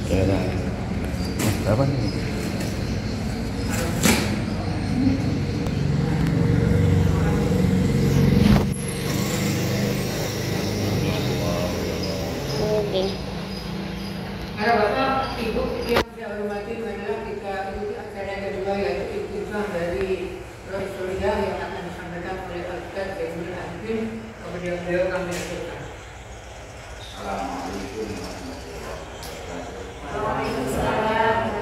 Ya, nah. Berapa nih? Oke. Ada Bapak, Ibu yang saya hormati adalah kita ikuti acara yang kedua yaitu ikhtisam dari Rasulullah yang akan disampaikan oleh Ustaz Zainul Arifin kepada beliau kami lakukan. Assalamualaikum warahmatullahi wabarakatuh. Waalaikumsalam.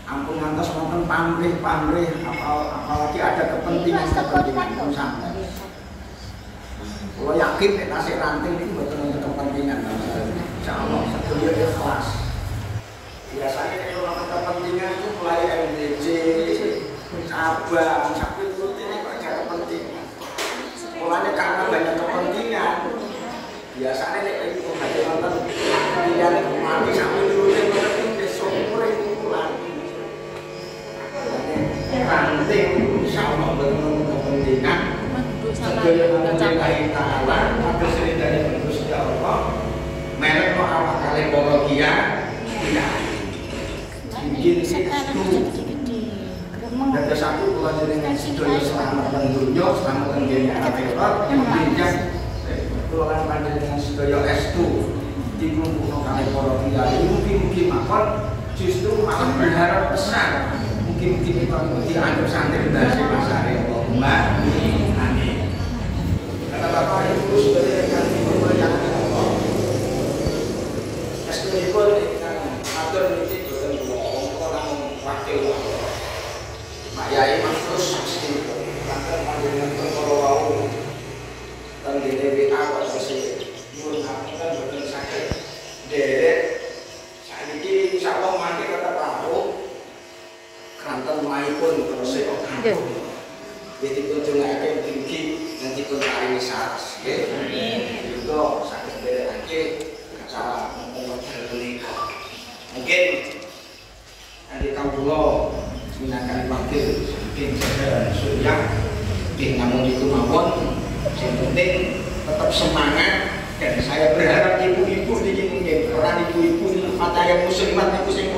Ampun ngantos wonten pamrih-pamrih apalagi ada kepentingan pun sampai. Kalau yakin nek tasik ranting ini mboten wonten kepentingan. Insyaallah sedaya ikhlas. Biasanya kalau ada kepentingan itu mulai MDC, cabang, sampai turut ini kok ada kepentingan. Mulanya karena banyak kepentingan. Biasanya nek itu ada wonten pilihan mati sampai turut ini besok mulai kumpulan. Ranting insyaallah betul kepentingan sedaya mencintai ta'ala atas ridhanya Gusti Allah merek awak kali bahagia tidak izin itu dan satu kula jenengan sedaya selamat dan dunya selamat dan dunia akhirat pinjang kula lan panjenengan sedaya estu dikumpulno kali bahagia mugi-mugi mawon justru malah berharap besar mungkin kita dianggap santri dari pasar Allahumma amin. Karena Bapak Ibu sudah akan memperlihatkan Allah. Meskipun atur ini bukan orang wakil Allah. Mak Yai Mahfuz meskipun akan panjenengan berkorowau dan di DWA kok masih nyuruh kan bukan sakit derek saat ini insya Allah mati kata Pak kantor maipun terus saya jadi kunjungan tinggi nanti pun hari wisata juga sakit dari akhir acara mungkin nanti kamu gunakan wakil mungkin saja surya mungkin namun itu mawon yang penting tetap semangat dan Saya berharap ibu-ibu ini mungkin peran ibu-ibu ini fatayat muslimat itu sing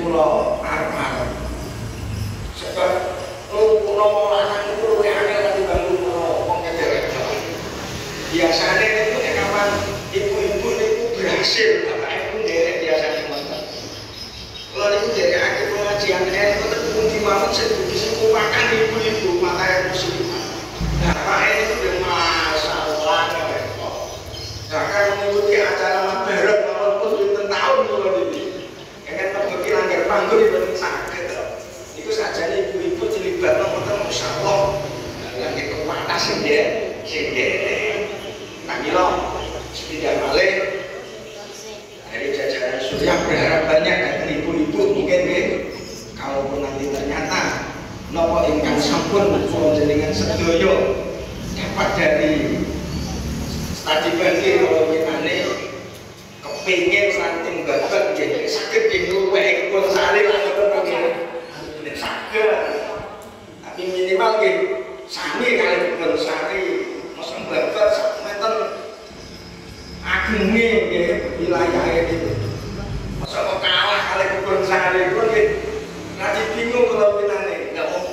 kula arep-arep. Sebab kalau anak itu luwih angel ketimbang wong cewek. Biasanya itu kapan ibu-ibu itu berhasil bapak ibu derek biasanya ngoten. Kalau niku derek akeh pengajian itu ketemu di mawon sing kupakan ibu-ibu fatayat muslimat. Bapak itu bermasalah repot. Bahkan mengikuti acara mabareng walaupun pinten tahun kula niki. Kan terbukti langgar panggung itu sakit. Itu saja ibu-ibu terlibat ngoten masyaallah. Lagi kekuatan sing nah milo tidak balik dari jajaran Surya berharap banyak dari ibu-ibu mungkin kalaupun nanti ternyata nopo ingkang sampun kula jenengan sedaya dapat dari studi banding kalau kitane kepingin ranting babat nggih saged luwih kebon sari lan ngoten saged tapi minimal nggih sami kali kebon sari mosok babat sak meter agenge nggih wilayahe iki mosok kalah kali kebon sari kuwi nggih nanti bingung kalau kitane nggak mau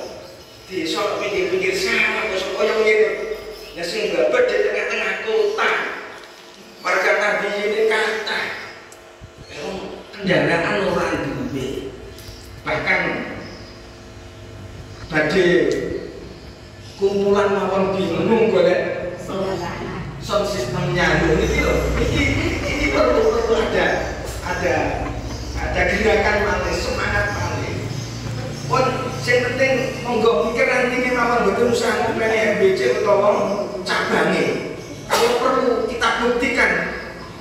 desa pinggir-pinggir sawah mosok koyo ngene ya sing babat di tengah-tengah kota warga Nabi ini kata kendaraan orang duwe bahkan badhe kumpulan mawon bingung golek sound sistemnya ini perlu ada gerakan malih semangat malih pun yang penting monggo pikir nanti mawon betul usaha ngopeni MBC utawa cabangnya kalau perlu kita buktikan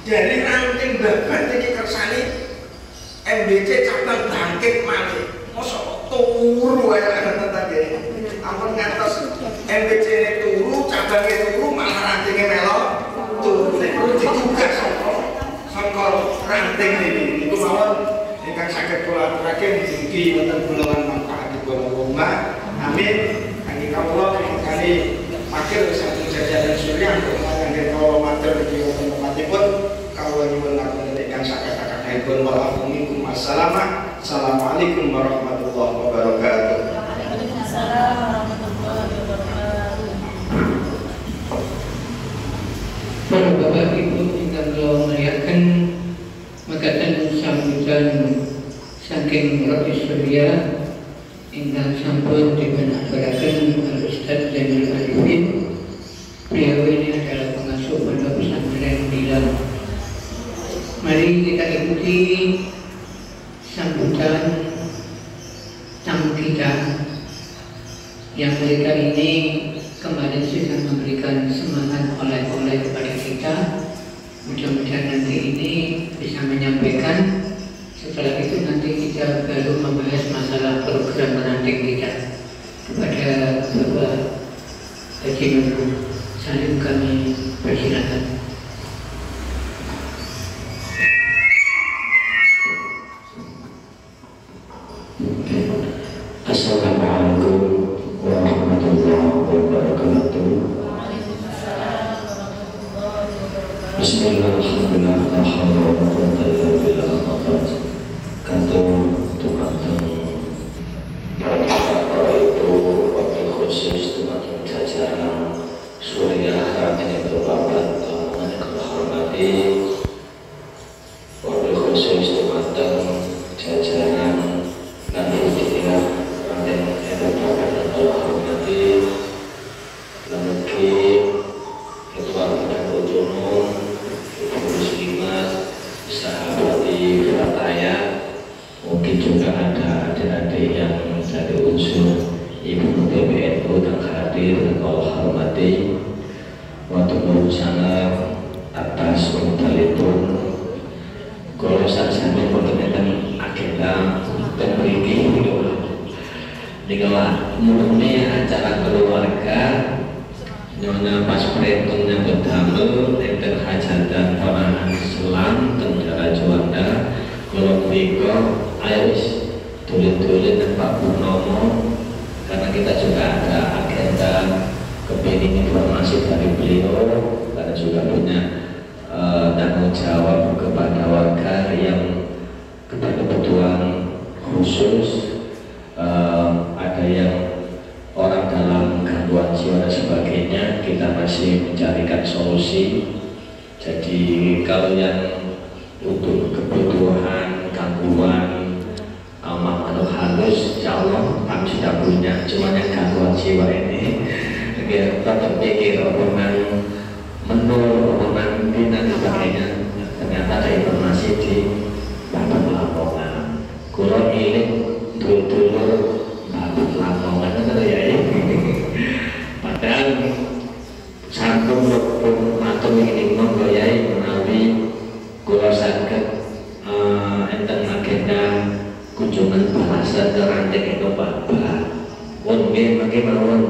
dari ranting babat iki kersane MBC cabang bangkit malih mosok turu wae ana tadi ampun ngantos MBC ini turu cabangnya turu malah rantingnya melok turu perlu ditugas saka ranting ini itu mawon ingkang saged kula aturaken mugi wonten kulawan manfaatipun rumah amin kangge kawula kangge makil satu jajaran Surya kangge kawula matur iki wonten tempatipun kawula nyuwun ngapunten ingkang sakit-sakitipun waalaikumsalam assalamualaikum warahmatullahi wabarakatuh. Waalaikumsalam warahmatullahi wabarakatuh. Para bapak ibu ingkang kula muliaken mekaten sambutan saking Rois Surya ingkang sampun dipunaturaken Al-Ustaz Zainul Arifin. Beliau ini adalah pengasuh pondok pesantren Dilan. Mari kita ikuti sambutan tamu kita yang mereka ini kemarin sudah memberikan semangat oleh-oleh kepada kita. Mudah-mudahan nanti ini bisa menyampaikan. Setelah itu nanti kita baru membahas masalah program ranting kita. Kepada Bapak Haji Nurul Salim kami persilakan. Assalamualaikum warahmatullahi wabarakatuh. Bismillahirrahmanirrahim. Khusus teman-teman jajaran Surya yang berbakat hormati, wabil khusus teman-teman jajaran Nahdlatul yang berbakat hormati, lembaga ketua Nahdlatul Umum, ibu muslimat, sahabat Fataya, mungkin juga ada adik-adik yang dari unsur Ibu PBNU yang hadir dan Allah hormati. Wa salam atas untalipun kalau saat-saat berkaitan agenda dan beriki dikala murni acara keluarga nyonya pas perhitungnya berdamel dan hajatan para Islam tenggara Juanda kalau beriko ayo tulis-tulis dan Pak Purnomo karena kita juga ada agenda kepingin informasi dari beliau karena juga punya Jadi kalau yang untuk kebutuhan, gangguan, makhluk halus, insya Allah kami sudah punya. Cuma yang gangguan jiwa ini, tetap pikir omongan menur, omongan bina dan sebagainya. Ternyata ada informasi di bapak Lamongan. Kalau ilik dulu bapak Lamongan itu ya ini. Padahal sangkum pun matur ini menggoyai menawi kula saged enten agenda kunjungan bahasa keranting itu Bapak. Pun nggih mangke mawon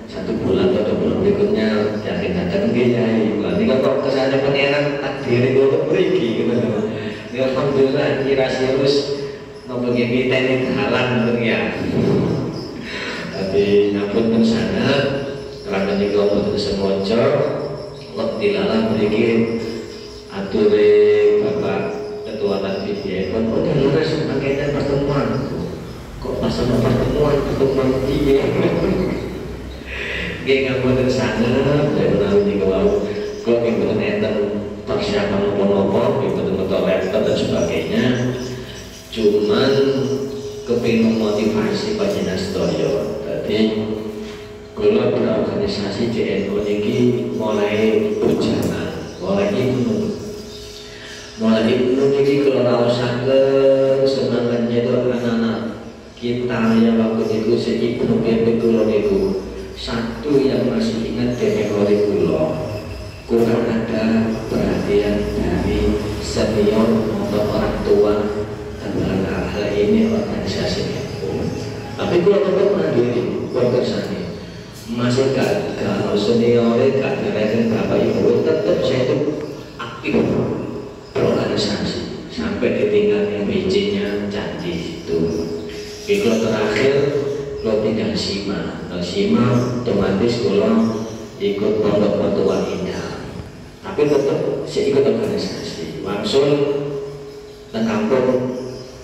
1 bulan atau 2 bulan berikutnya yakin datang nggih Yai. Berarti kok kesane pangeran takdir itu mriki gitu lho. Ya alhamdulillah iki rasius nopo nggih miteni halan ngoten ya. Tapi nyambut pun sana karena juga boten semoco kok dilalah mriki ature Bapak Ketua Tanfidia pun udah lurus makanya pertemuan kok pas sama pertemuan iya gak ngabut sana saya menaruh di kawau kok ngikutin enten persiapan apa-apa ngikutin motor laptop dan sebagainya cuman kepingin motivasi panjenengan sedaya jadi kalau berorganisasi JNU ini mulai berjalan mulai ibnu ini kalau rasakan semangatnya itu anak-anak kita yang waktu itu seibnu kulon itu satu yang masih ingat memori kurang ada perhatian dari senior atau orang tua dalam hal ini organisasi tapi kalau tetap mandiri organisasi masih gak senior gak kira-kira bapak ibu tetap saya itu aktif berorganisasi sampai di tingkat yang BC-nya Candi itu. Kalau terakhir kalau tinggal Sima otomatis kalau ikut pondok Batuan Indah. Tapi tetap saya ikut organisasi. Langsung ke kampung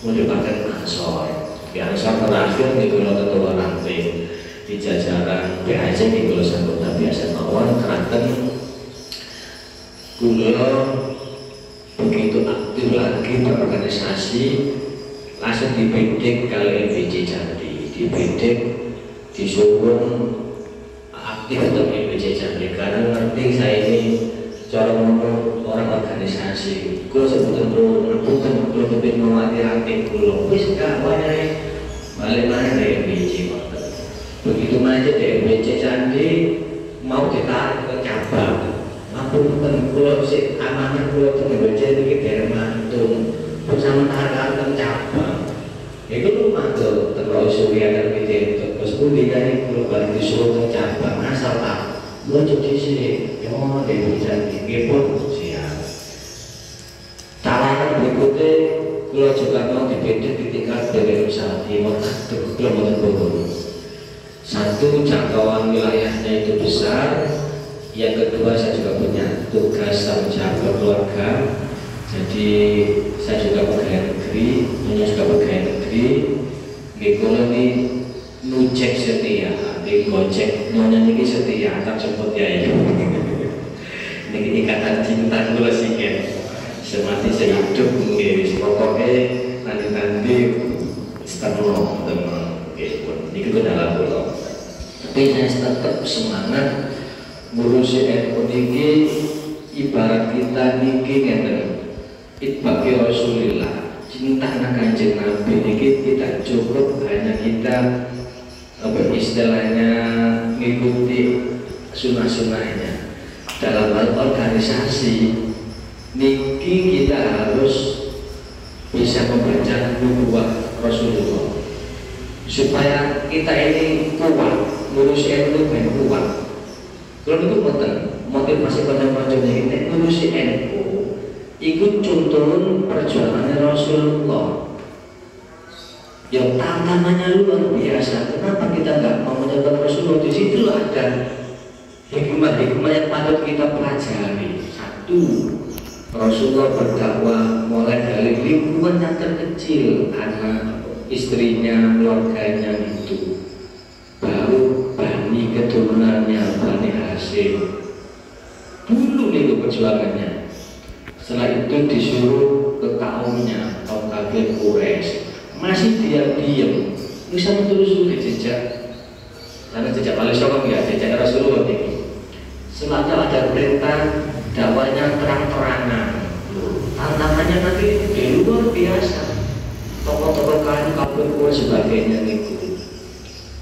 mendapatkan ansor. Di ansor terakhir di kalau ketua ranting di jajaran PAC di kalau anggota biasa mawon Keraton kulo begitu aktif lagi berorganisasi langsung dibidik kali MBC Candi dibidik disuruh aktif untuk MBC Candi karena ngerti saya ini cara ngomong orang organisasi kulo sebetulnya bukan kulo lebih mewakili aktif kulo wis gak banyak balik mana dari MBC begitu aja dari MBC Candi mau ditarik ke cabang ampun kulo si amanah kulo itu membaca ini dari mantung bersama harga cabang itu rumah tuh terlalu suria dan gitu terus pun dari kulo balik disuruh ke cabang asal tak lo cuci sih oh dari bisa pun siap tawaran berikutnya kulo juga mau dibedah di tingkat dari usaha timur aduh kulo mau turun satu jangkauan wilayahnya itu besar. Yang kedua saya juga punya tugas tanggung jawab keluarga. Jadi saya juga pegawai negeri, Nyonya juga pegawai negeri. Kalau ini nujek setia, di gojek Nyonya ini setia, tak sebut ya ini. Ini ikatan cinta dulu sih kan. Semati saya hidup mungkin pokoknya nanti setelah teman, ini kita dalam pulau. Tapi saya tetap semangat. Ngurusi NU niki ibarat kita niki ngeten itbaqi Rasulillah cinta anak Kanjeng Nabi niki tidak cukup hanya kita istilahnya mengikuti sunnah-sunnahnya dalam hal organisasi niki kita harus bisa membaca nubuwah Rasulullah supaya kita ini kuat ngurusi NU ben kuat. Kalau itu motivasi panjang-panjang ini ngurusi NU ikut contoh perjuangannya Rasulullah yang tantangannya luar biasa. Kenapa kita nggak mau menjaga Rasulullah? Di situ ada hikmah-hikmah yang patut kita pelajari. Satu, Rasulullah berdakwah mulai dari lingkungan yang terkecil, anak, istrinya, keluarganya itu, baru keturunannya Bani Hashim dulu itu perjuangannya Setelah itu disuruh ke kaumnya, kaum kafir Quraisy, masih diam-diam, bisa menelusuri jejak, karena jejak paling sokong ya, jejak Rasulullah ini. Selalu ada perintah dakwanya terang-terangan, tantangannya nanti di luar biasa, tokoh-tokoh kaum kafir Quraisy sebagainya itu.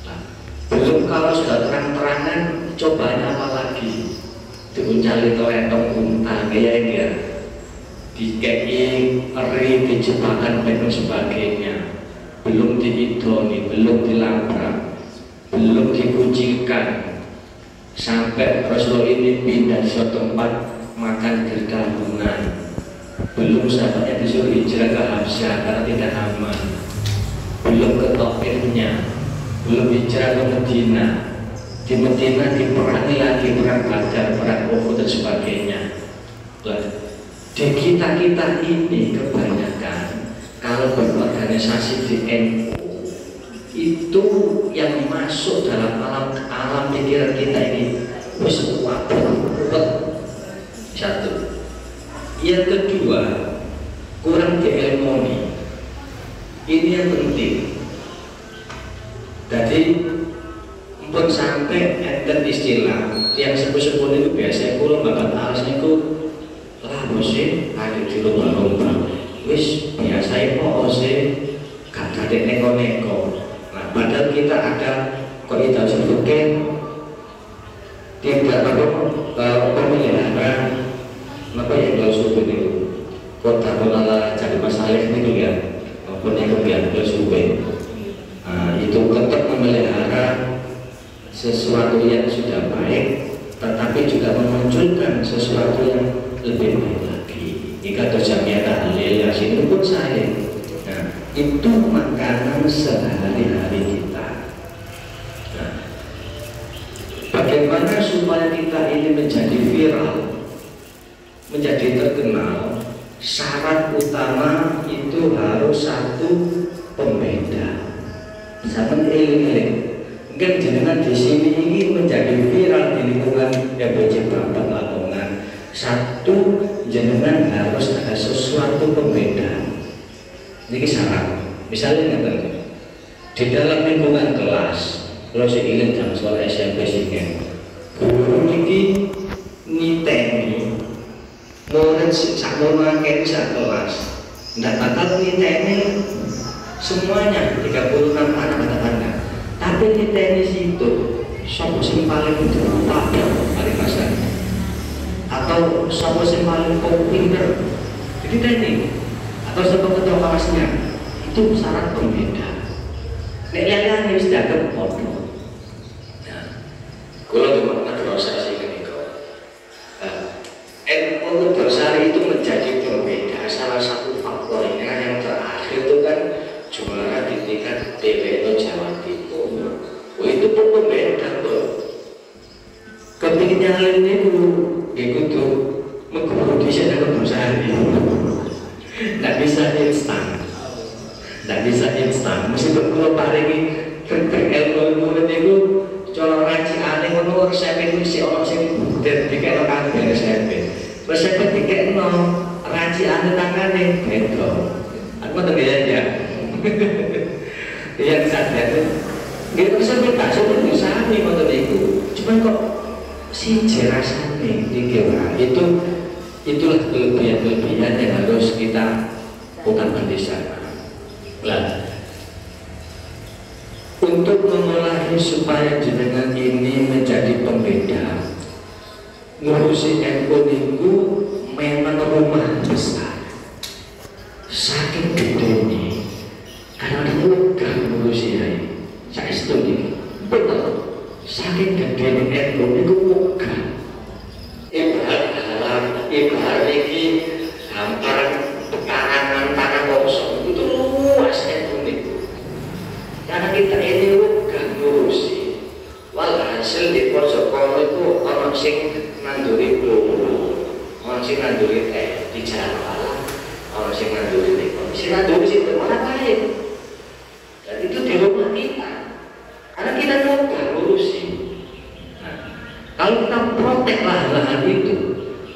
Nah, belum kalau sudah terang-terangan, cobanya apa lagi? Diuncali telentong unta, kayak ya. Dikei eri dijebakan dan sebagainya, belum dihidoni, belum dilabrak, belum dikucilkan, sampai Rasulullah ini pindah di suatu tempat makan dedaunan, belum sahabatnya disuruh hijrah ke Habsyah karena tidak aman, belum ke Taifnya, belum hijrah ke Medina, di Medina diperangi lagi perang Badar, perang Uhud dan sebagainya. Di kita-kita ini kebanyakan kalau berorganisasi di NU itu yang masuk dalam alam pikiran kita ini semua satu. Yang kedua, kurang diilmoni. Ini yang penting. Jadi pun sampai enten istilah yang sepuh-sepuh itu biasanya kalau bakat alas itu lah musim ada di lomba-lomba wis biasa kok sih gak ada neko-neko. Nah padahal kita ada kok kita sebutkan tidak pemeliharaan apa yang kalau itu kota pengelola jadi masalah itu ya maupun yang kebiasaan kalau itu tetap memelihara sesuatu yang sudah baik, tetapi juga memunculkan sesuatu yang lebih baik lagi. Jika terjadi tahlil yasin pun saya, nah, itu makanan sehari-hari kita. Nah, bagaimana supaya kita ini menjadi viral, menjadi terkenal? Syarat utama itu harus satu pembeda. Sama eling-eling. Kan jenengan di sini ini menjadi viral di lingkungan BPJ Bapak Lamongan. Satu, jenengan harus ada sesuatu pembeda. Ini syarat. Misalnya di dalam lingkungan kelas, kalau si iling dalam soal SMP sini, guru ini niteni murid sakmo makan sak kelas, tidak bakal niteni semuanya 36 anak katakanlah. Tapi di tenis itu sopo sing paling paling kasar atau sopo sing paling pinter jadi tenis atau sopo ketua kelasnya itu syarat pembeda. Nek lihat wis dianggap podo. Nah, kalau dimakan dosa sih kenika. NU Dosari itu menjadi pembeda. Salah satu faktornya yang terakhir itu kan juara di tingkat DPO Jawa Timur. Oh, itu pun pembeda tuh. Kepingin yang lain itu tuh mengguru di sana ke Dosari. Tidak bisa instan, tidak bisa instan. Meskipun kalau paringi ilmu itu color raci aneh, kalau resep itu si orang sini dan tiga orang kan resep. Resep tiga no raci aneh tangannya beda. Aku terlihat ya. Yang sadar itu resep tak sudah bisa nih motor itu. Cuman kok si jerasane itu itulah kelebihan yang harus kita utamakan di sana. Lah, untuk memulai supaya jenengan ini menjadi pembeda, ngurusi NU itu memang rumah besar, saking gedenya, karena mudah ngurusi ini. Saya setuju, betul. Saking gedenya NU itu mudah. Ibarat ini hamparan pekarangan tanah kosong itu luas itu. Karena kita ini mudah ngurusi. Walhasil di Pojokono itu orang sing nanduri peluru, orang sing nanduri teh di jalan, orang sing nanduri tekon, sing nanduri situ mana baik. Dan itu di rumah kita. Karena kita mudah ngurusi. Nah, kalau kita protek lahan-lahan itu,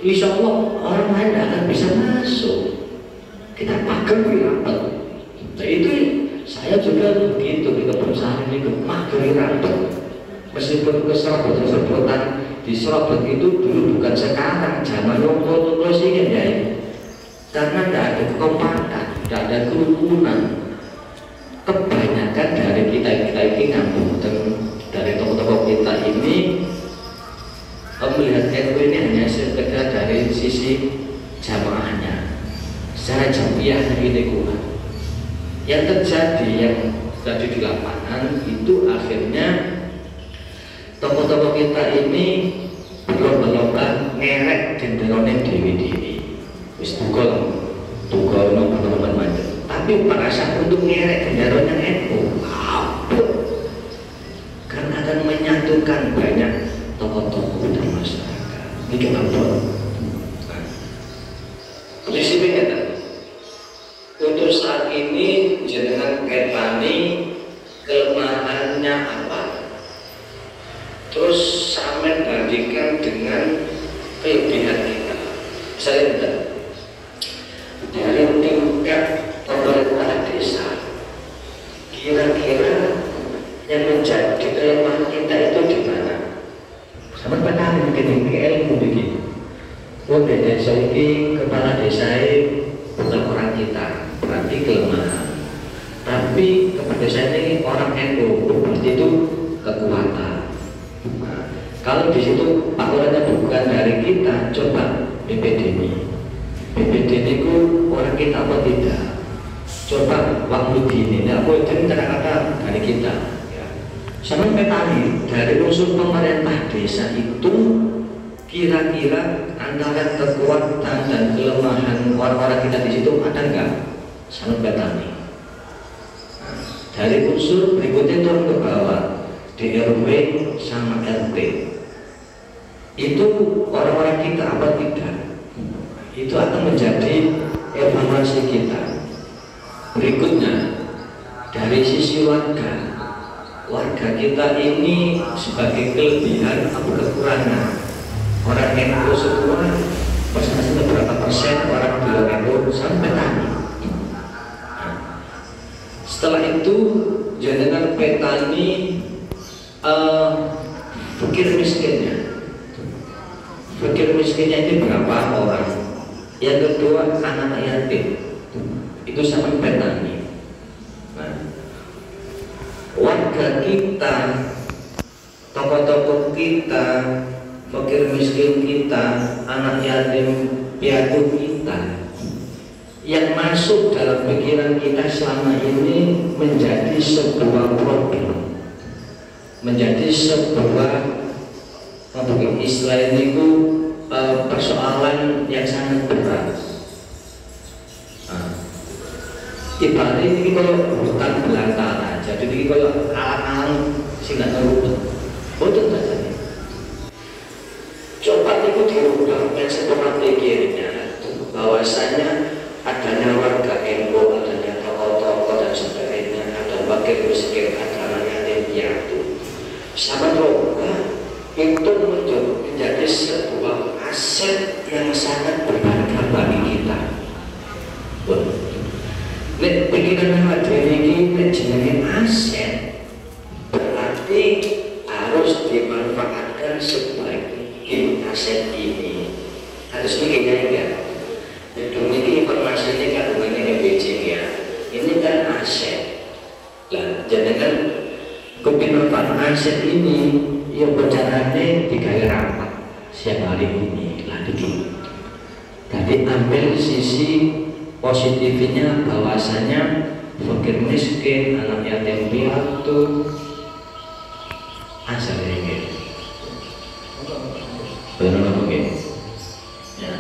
insya Allah orang lain tidak akan bisa masuk. Kita pagar rapat. Nah, itu saya juga begitu kita berusaha ini magari rapat. Meskipun keserobot-serbotan di Serobot itu dulu bukan sekarang, zaman nongkrong sih kan ya. Karena tidak ada kekompakan, tidak ada kerukunan. Kebanyakan dari kita ini ngapunten, dari tokoh-tokoh kita ini melihat NU ini hanya sekedar dari sisi jamaahnya, secara jamiah ini kurang. Yang terjadi yang tadi di lapangan itu akhirnya tokoh-tokoh kita ini berlomba-lomba ngerek denderonen dewi-dewi. Wis tukul teman-teman macam. Tapi merasa untuk ngerek denderonen NU, karena akan menyatukan banyak tokoh-tokoh dan masyarakat. Ini apa? Prinsipnya kan, untuk saat ini jenengan petani kelemahannya apa? Terus sampai bandingkan dengan kelebihan kita. Misalnya betul, dari tingkat pemerintah desa, kira-kira yang menjadi kelemahan kita itu di mana? Sama petani mungkin ilmu begini. Oh, desa ini kepala desa ini bukan orang kita, berarti kelemahan. Tapi kepala desa ini orang NU, berarti itu kekuatan. Nah, kalau di situ aturannya bukan dari kita, coba BPD ini itu orang kita apa tidak? Coba waktu ini, aku itu kata-kata dari kita. Ya. Sama petani dari unsur pemerintah desa itu kira-kira antara kekuatan dan kelemahan orang-orang kita di situ ada nggak? Sama petani. Nah, dari unsur berikutnya turun ke bawah. DRW sama RT itu orang-orang kita apa tidak? Itu akan menjadi evaluasi kita. Berikutnya dari sisi warga kita ini sebagai kelebihan atau kekurangan. Orang NU semua masing-masing berapa persen orang di luar NU sampai petani. Setelah itu jenengan petani fakir miskinnya ini berapa orang? Yang kedua anak yatim, itu sama petani. Nah, warga kita, tokoh-tokoh kita, fakir miskin kita, anak yatim piatu kita, yang masuk dalam pikiran kita selama ini menjadi sebuah problem, menjadi sebuah istilah ini persoalan yang sangat berat. Nah, ibaratnya ini kalau hutan belantara, jadi ini kalau alang-alang sehingga terubut, betul saja nih. Coba itu dirubah setelah pikirnya, bahwasanya adanya warga NU, adanya tokoh-tokoh dan sebagainya, ada wakil miskin, ada yatim piatu. Sama juga itu menjadi sebuah aset yang sangat berharga bagi kita. Nek pikiran awak dhewe iki jenenge aset, berarti harus dimanfaatkan sebaik mungkin aset ini. Harus begini ya. Ini informasi ini kan bukan EBC ya. Ini kan aset. Lah, jadi kan kemanfaatan aset ini yang berjalannya digawe rapat siang hari ini lah begini. Jadi ambil sisi positifnya bahwasanya fakir miskin, anak yatim piatu asalnya ini. Benar apa begini? Ya.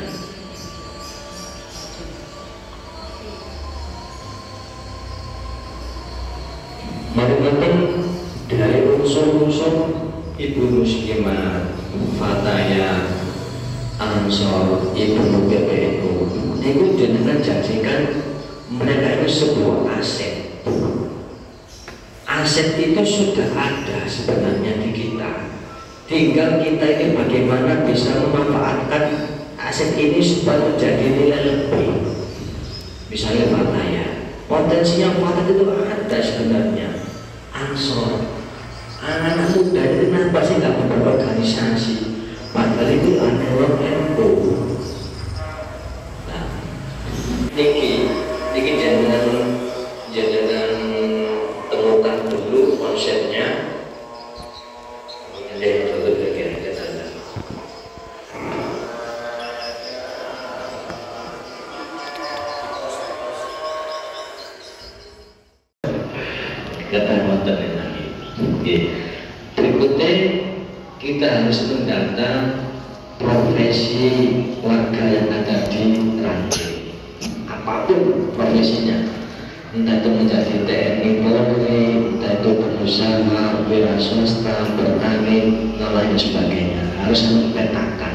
Mari dari unsur-unsur ibu muslimah, fataya, ansor, ibu PBNU, itu dengan janjikan mereka itu sebuah aset. Aset itu sudah ada sebenarnya di kita. Tinggal kita ini bagaimana bisa memanfaatkan aset ini supaya menjadi nilai lebih. Misalnya Fataya, potensinya Fataya itu ada sebenarnya. Ansor, anak-anak muda itu kenapa sih nggak berorganisasi? Padahal itu analog NU. Nah, niki jangan temukan dulu konsepnya. Deh, coba kira-kira sana. Kata motor lagi. Berikutnya kita harus mendata profesi warga yang ada di Ranjing. Apapun profesinya, entah itu menjadi TNI Polri, entah itu pengusaha, wira swasta, bertani, dan lain sebagainya, harus dipetakan.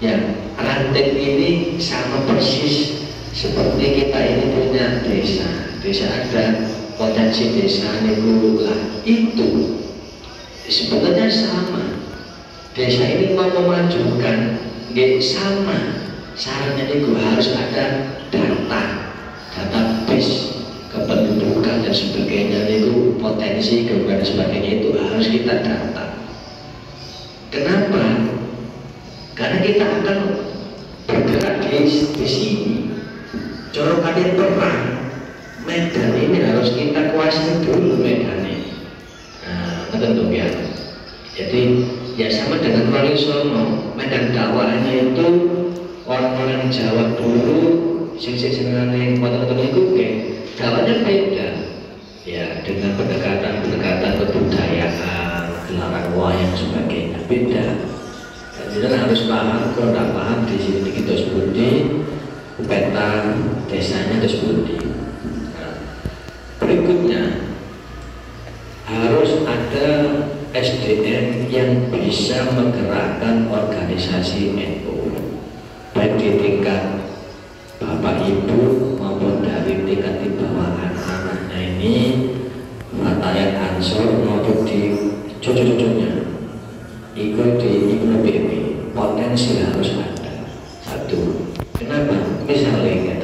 Ya, Ranting ini sama persis seperti kita ini punya desa ada potensi desa itu lah, itu sebenarnya sama. Desa ini mau memajukan, sama syaratnya itu harus ada database kependudukan dan sebagainya, itu potensi dan sebagainya itu harus kita data. Kenapa? Karena kita akan bergerak di sini. Cara kalian perang, medan ini harus kita kuasai dulu medannya. Nah, tentu ya. Jadi ya sama dengan Wali Songo, medan dakwahnya itu orang-orang Jawa dulu, sing-sing-singane kota-kota itu dakwahnya beda. Ya, dengan pendekatan kebudayaan, gelaran wayang sebagainya beda. Jadi harus paham, kalau tidak paham di sini kita sebuti peta desanya tersebut. Nah, berikutnya harus ada SDM yang bisa menggerakkan organisasi NU, baik di tingkat Bapak Ibu maupun dari tingkat di bawah anak-anaknya ini, Fatayat Ansor maupun di cucu-cucunya. Ikut di IPB, potensi harus ada. Satu, kenapa? Misalnya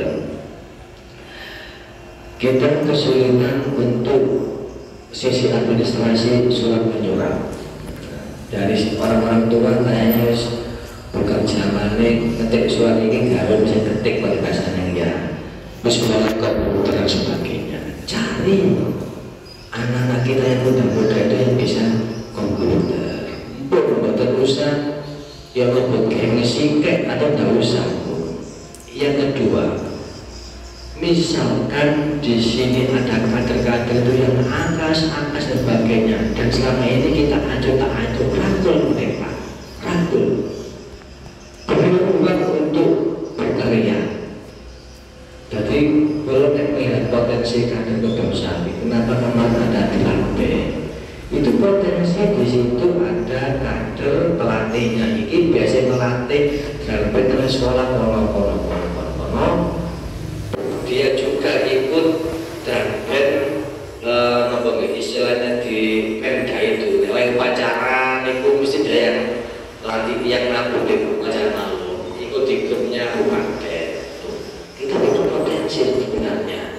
kita kesulitan untuk sisi administrasi surat menyurat dari orang-orang tua, kayaknya bukan zamannya ketik surat ini harus bisa ketik pada bahasanya ya, terus mulai komputer dan sebagainya. Cari anak-anak kita yang muda-muda itu yang bisa komputer. Bukan usah yang membuat ngesike atau tidak usah. Yang kedua, misalkan di sini ada kader-kader itu yang angkas dan sebagainya, dan selama ini kita ancur rangkul mereka, beri ruang untuk berkarya. Jadi kalau melihat potensi kader kebangsaan, kenapa kemarin ada dilatih? Itu potensi di situ ada kader pelatihnya. Ini biasa melatih dalam sekolah dia juga ikut dan istilahnya di Pemda itu lewat pacaran itu mesti dia yang latih yang nabung di pacaran ikut di grupnya Kabupaten. Kita itu potensi sebenarnya.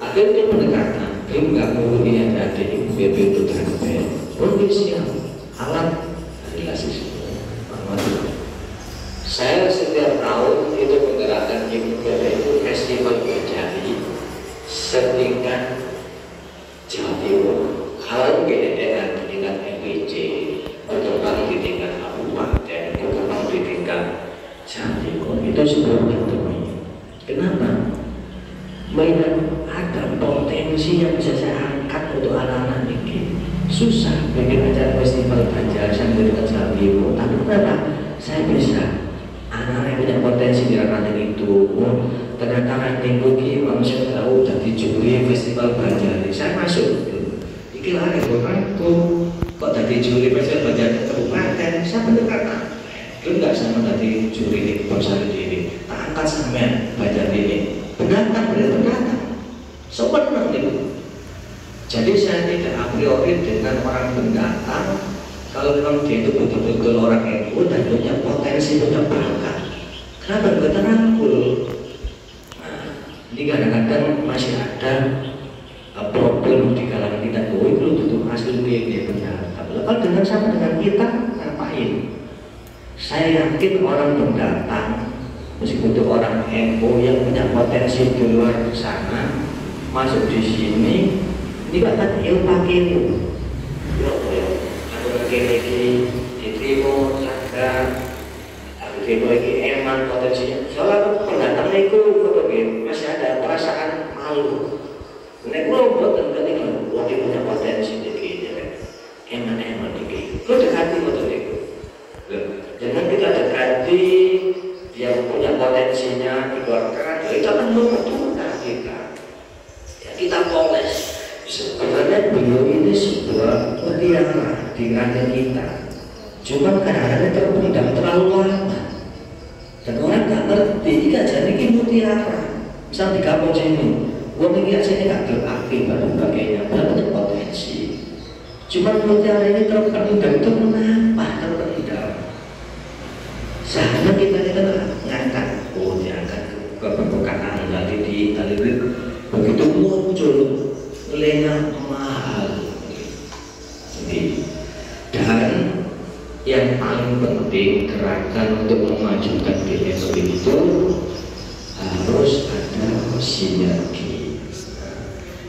Akhirnya pendekatan belum nggak perlu lihat ada ibu BB itu transfer kondisi alat relasi. Saya setiap tahun itu menggerakkan ibu BB itu festival berjari setingkat Jawa Timur. Kalau dengan tingkat MPC, berkembang di tingkat kabupaten, berkembang di tingkat Jawa Timur, itu sebuah pandemi. Kenapa? Mainan ada potensi yang bisa saya angkat untuk anak-anak ini. Susah bikin acara festival Banjar sampai dengan Jawa Timur, tapi kenapa saya bisa? Anak-anak yang punya potensi di ranting itu, ternyata ranting ini langsung tahu jadi juri festival Banjar. Saya masuk, iki lari bukanku, kok jadi juri festival Banjar kabupaten? Saya pendekatan, itu nggak sama dari juri ini bangsa ini. Tak angkat sampean Banjar ini. Pendatang, sebenarnya itu. Jadi saya tidak a priori dengan orang pendatang. Kalau memang dia itu betul-betul orang NU dan punya potensi, punya bakat, Kenapa bukan rangkul? Nah, ini kadang-kadang masih ada problem di kalangan kita. Oh, itu tutup hasil dia benar. Kalau dengan sama dengan kita, ngapain? Saya yakin orang pendatang, meskipun itu orang NU yang punya potensi di luar sana, masuk di sini, ini bahkan ilmu pakai ada lagi diterima, ada diterima lagi eman potensinya. Soalnya pendatang itu masih ada perasaan malu. Nek lo buat tentang wah dia punya potensi begini, eman begini. Lo dekati betul itu. Jangan kita dekati yang punya potensinya dikeluarkan, itu akan membutuhkan kita. Ya, kita poles. Sebenarnya beliau ini sebuah mutiara di rakyat kita. Cuma kadang-kadang terpendam terlalu lama. Dan orang nggak ngerti, ini aja ini mutiara. Misal di kampung sini, gue mikir aja ini nggak beraktif dan sebagainya, banyak potensi. Cuma mutiara ini terpendam itu kenapa terpendam? Seharusnya kita ngangkat, diangkat ke permukaan tadi di begitu muncul lena mahal. Dan yang paling penting gerakan untuk memajukan diri itu harus ada sinergi.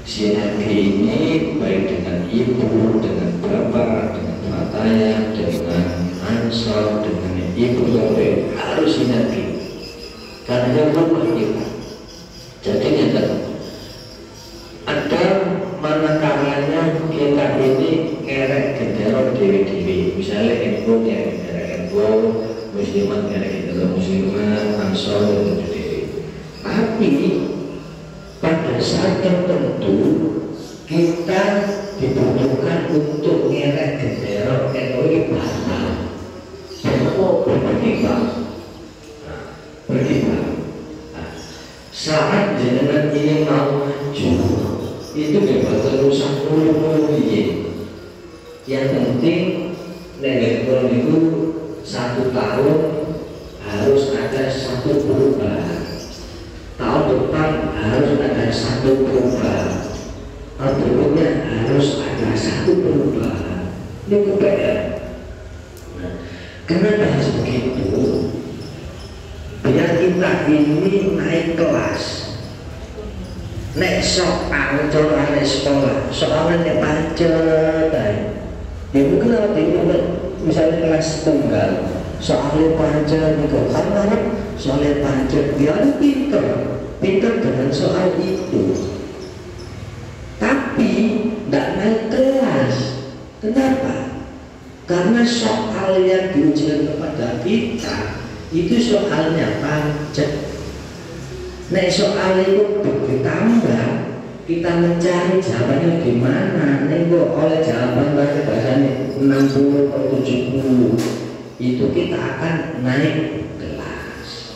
Sinergi ini baik dengan ibu, dengan bapak, dengan fatayat, dengan ansor, dengan ibu bapak harus sinergi. Karena rumah kita. Jadi ada manakala kita ini ngerek gendera dewi-dewi. Misalnya NU yang ngerek NU, muslimat ngerek gendera muslimat, ansor dan dewi. Tapi pada saat tertentu kita dibutuhkan untuk ngerek gendera NU ini batal. Berkembang. Saat jenengan ini mau maju, itu bebas terusan mulai. Yang penting negara itu 1 tahun harus ada 1 perubahan. Tahun depan harus ada 1 perubahan. Tahun berikutnya harus ada 1 perubahan. Ini perbedaan. Kenapa harus begitu? Biar kita ini naik kelas. Nek soal corane sekolah, soalnya pancet. Ya mungkin kalau misalnya kelas tunggal, soalnya pancet juga. Karena soalnya pancet, dia pinter dengan soal itu. Tapi tidak naik kelas. Kenapa? Karena soal yang diujikan kepada kita itu soalnya pancet. Nek soal itu ditambah, kita mencari jawabannya gimana. Nek oleh jawaban bahasanya 60 atau 70, itu kita akan naik kelas.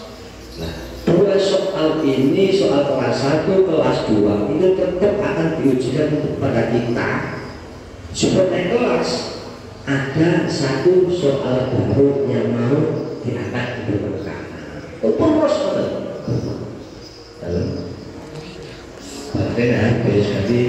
Nah, 2 soal ini, soal kelas 1, kelas 2 itu tetap akan diujikan kepada kita. Supaya naik kelas, ada 1 soal baru yang mau diangkat di permukaan. Poros dalam. Bahkan habis jadi